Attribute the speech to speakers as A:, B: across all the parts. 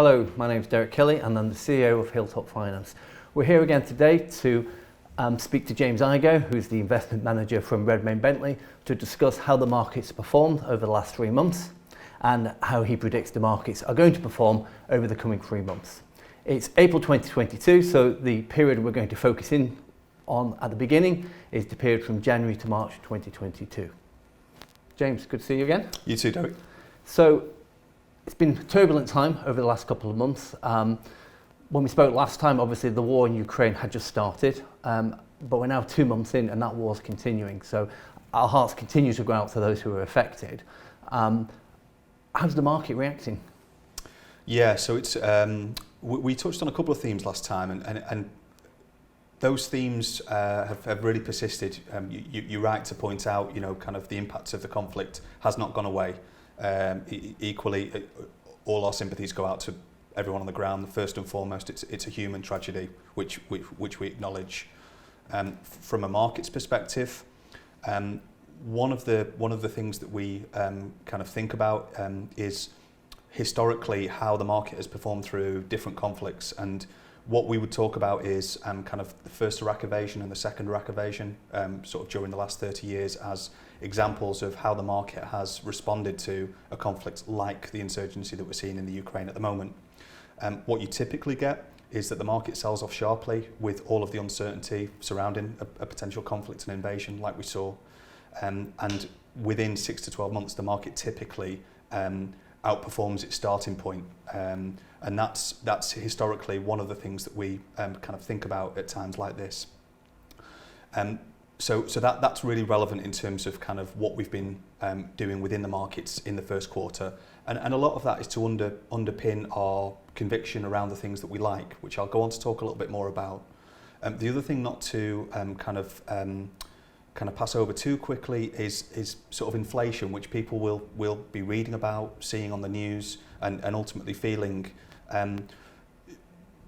A: Hello, my name is Derek Kelly and I'm the CEO of Hilltop Finance. We're here again today to speak to James Igoe, who's the investment manager from Redmayne Bentley, to discuss how the markets performed over the last 3 months and how he predicts the markets are going to perform over the coming 3 months. It's April 2022, so the period we're going to focus in on at the beginning is the period from January to March 2022. James, good to see you again.
B: You too, Derek.
A: So it's been a turbulent time over the last couple of months. When we spoke last time, obviously the war in Ukraine had just started, but we're now 2 months in and that war's continuing. So our hearts continue to go out to those who are affected. How's the market reacting?
B: Yeah, so it's we touched on a couple of themes last time, and those themes have really persisted. You're right to point out, kind of the impact of the conflict has not gone away. Equally, all our sympathies go out to everyone on the ground. First and foremost, it's a human tragedy, which we acknowledge. From a markets perspective, one of the things that we kind of think about is historically how the market has performed through different conflicts, and what we would talk about is kind of the first Iraq invasion and the second Iraq invasion, sort of during the last 30 years, as examples of how the market has responded to a conflict like the insurgency that we're seeing in the Ukraine at the moment. What you typically get is that the market sells off sharply with all of the uncertainty surrounding a potential conflict and invasion like we saw. And within 6 to 12 months, the market typically outperforms its starting point. And that's historically one of the things that we kind of think about at times like this. So that's really relevant in terms of kind of what we've been doing within the markets in the first quarter. And a lot of that is to underpin our conviction around the things that we like, which I'll go on to talk a little bit more about. The other thing not to kind of pass over too quickly is sort of inflation, which people will be reading about, seeing on the news, and ultimately feeling.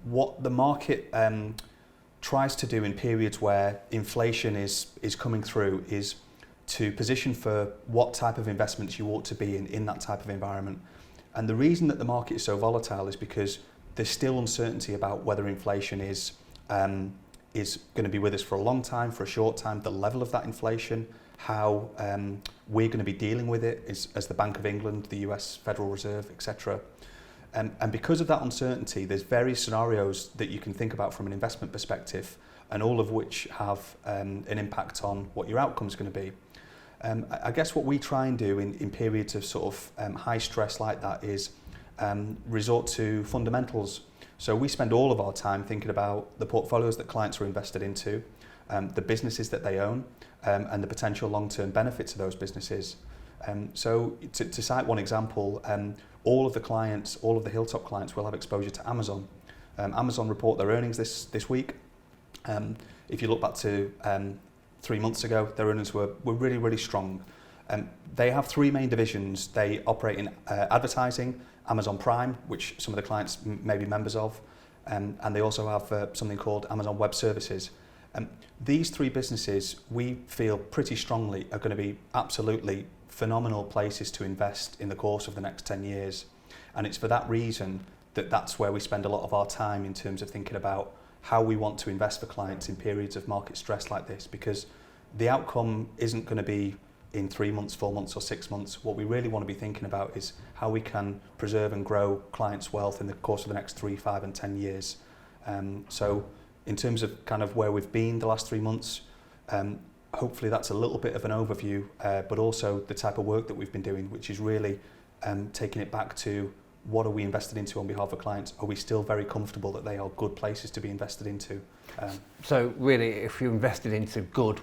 B: What the market tries to do in periods where inflation is coming through is to position for what type of investments you ought to be in that type of environment. And the reason that the market is so volatile is because there's still uncertainty about whether inflation is going to be with us for a long time, for a short time, the level of that inflation, how we're going to be dealing with it as the Bank of England, the US Federal Reserve, etc. And because of that uncertainty, there's various scenarios that you can think about from an investment perspective, and all of which have an impact on what your outcome is going to be. I guess what we try and do in periods of sort of high stress like that is resort to fundamentals. So we spend all of our time thinking about the portfolios that clients are invested into, the businesses that they own, and the potential long-term benefits of those businesses. So to cite one example, all of the Hilltop clients will have exposure to Amazon. Amazon report their earnings this week. If you look back to 3 months ago, their earnings were really, really strong. They have 3 main divisions. They operate in advertising, Amazon Prime, which some of the clients may be members of, and they also have something called Amazon Web Services. These 3 businesses, we feel pretty strongly, are going to be absolutely phenomenal places to invest in the course of the next 10 years. And it's for that reason that's where we spend a lot of our time in terms of thinking about how we want to invest for clients in periods of market stress like this, because the outcome isn't going to be in 3 months, 4 months or 6 months. What we really want to be thinking about is how we can preserve and grow clients' wealth in the course of the next 3, 5 and 10 years. So in terms of kind of where we've been the last 3 months, hopefully that's a little bit of an overview, but also the type of work that we've been doing, which is really taking it back to what are we invested into on behalf of clients? Are we still very comfortable that they are good places to be invested into?
A: So really, if you're invested into good,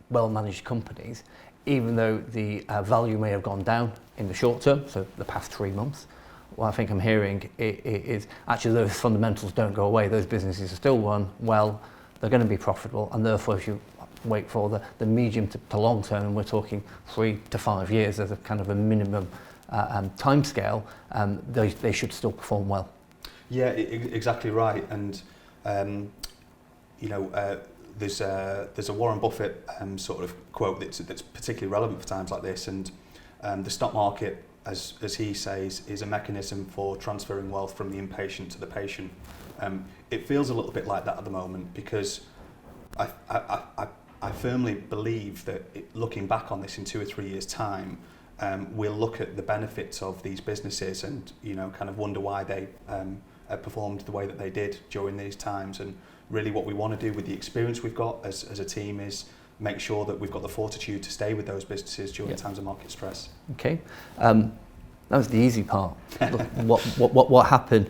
A: well-managed companies, even though the value may have gone down in the short term, so the past 3 months, what I think I'm hearing is actually those fundamentals don't go away. Those businesses are still run well, they're going to be profitable, and therefore if you wait for the medium to long term, and we're talking 3 to 5 years as a kind of a minimum time scale, they should still perform well.
B: Yeah, exactly right. And there's a Warren Buffett sort of quote that's particularly relevant for times like this. And the stock market as he says, is a mechanism for transferring wealth from the impatient to the patient. It feels a little bit like that at the moment, because I firmly believe that looking back on this in 2 or 3 years' time, we'll look at the benefits of these businesses and, you know, kind of wonder why they performed the way that they did during these times. And really what we want to do with the experience we've got as a team is make sure that we've got the fortitude to stay with those businesses during times of market stress.
A: Okay, that was the easy part. Look, what happened?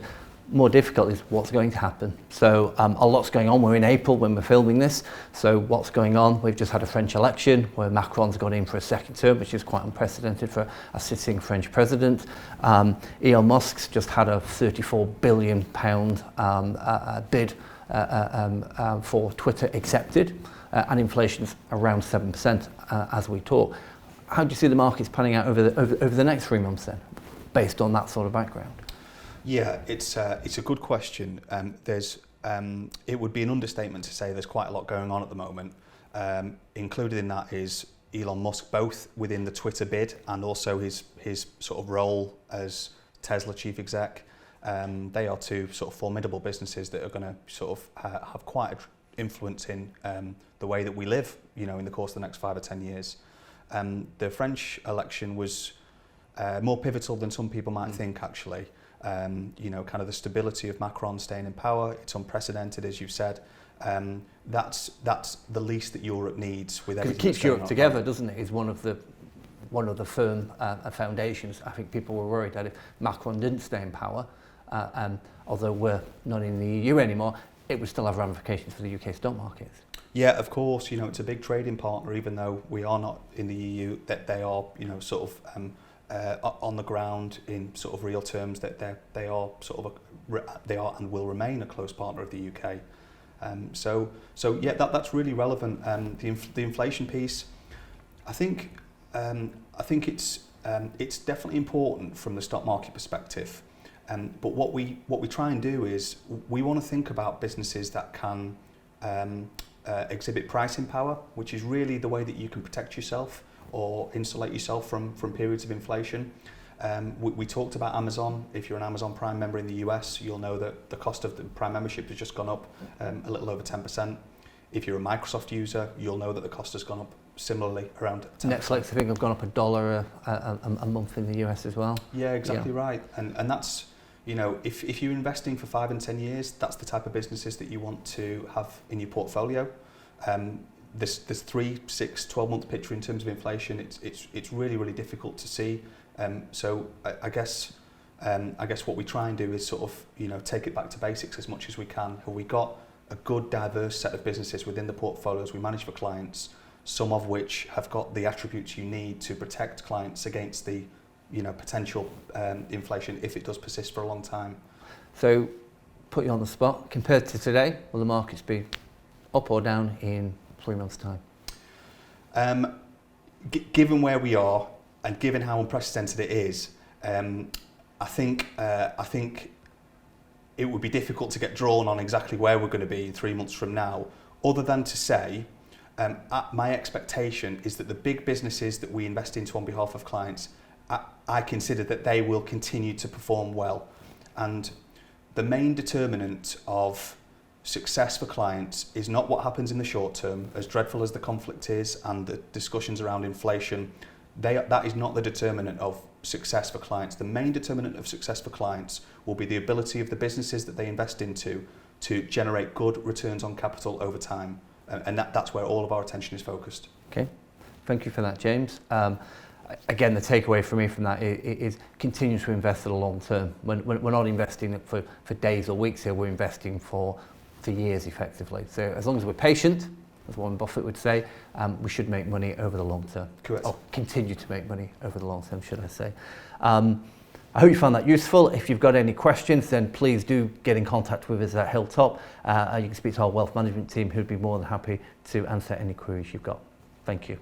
A: More difficult is what's going to happen. So a lot's going on. We're in April when we're filming this. So what's going on? We've just had a French election where Macron's gone in for a second term, which is quite unprecedented for a sitting French president. Elon Musk's just had a £34 billion bid for Twitter accepted, and inflation's around 7% as we talk. How do you see the markets panning out over the next 3 months then, based on that sort of background?
B: Yeah, it's a good question. It would be an understatement to say there's quite a lot going on at the moment. Included in that is Elon Musk, both within the Twitter bid and also his sort of role as Tesla chief exec. They are two sort of formidable businesses that are going to sort of have quite an influence in the way that we live, you know, in the course of the next 5 or 10 years. The French election was more pivotal than some people might think, actually. You know, kind of the stability of Macron staying in power, it's unprecedented, as you've said. That's the least that Europe needs with everything.
A: It keeps Europe together, doesn't it? It's one of the firm foundations. I think people were worried that if Macron didn't stay in power, although we're not in the EU anymore, it would still have ramifications for the UK stock markets.
B: Yeah, of course. You know, it's a big trading partner, even though we are not in the EU. That they are, you know, sort of. On the ground in sort of real terms, that they are sort of they are and will remain a close partner of the UK. So yeah, that's really relevant. The inflation piece, I think it's definitely important from the stock market perspective. But what we try and do is we want to think about businesses that can exhibit pricing power, which is really the way that you can protect yourself or insulate yourself from periods of inflation. We talked about Amazon. If you're an Amazon Prime member in the US, you'll know that the cost of the Prime membership has just gone up a little over 10%. If you're a Microsoft user, you'll know that the cost has gone up similarly, around 10%.
A: Netflix, I think, have gone up $1 a month in the US as well. Yeah,
B: exactly right. And that's, you know, if you're investing for 5 and 10 years, that's the type of businesses that you want to have in your portfolio. This 3, 6, 12-month picture in terms of inflation, it's really difficult to see. So I guess what we try and do is sort of, you know, take it back to basics as much as we can. Have we got a good diverse set of businesses within the portfolios we manage for clients, some of which have got the attributes you need to protect clients against the, you know, potential inflation if it does persist for a long time.
A: So, put you on the spot. Compared to today, will the markets be up or down in 3 months' time?
B: Given where we are and given how unprecedented it is, I think it would be difficult to get drawn on exactly where we're going to be in 3 months from now, other than to say my expectation is that the big businesses that we invest into on behalf of clients, I consider that they will continue to perform well. And the main determinant of success for clients is not what happens in the short term, as dreadful as the conflict is and the discussions around inflation. That is not the determinant of success for clients. The main determinant of success for clients will be the ability of the businesses that they invest into to generate good returns on capital over time. And that's where all of our attention is focused.
A: Okay, thank you for that, James. Again, the takeaway for me from that is continue to invest for the long term. We're not investing for days or weeks here, we're investing for years effectively. So as long as we're patient, as Warren Buffett would say, we should make money over the long term.
B: Correct.
A: Or continue to make money over the long term, should I say. I hope you found that useful. If you've got any questions, then please do get in contact with us at Hilltop. You can speak to our wealth management team, who'd be more than happy to answer any queries you've got. Thank you.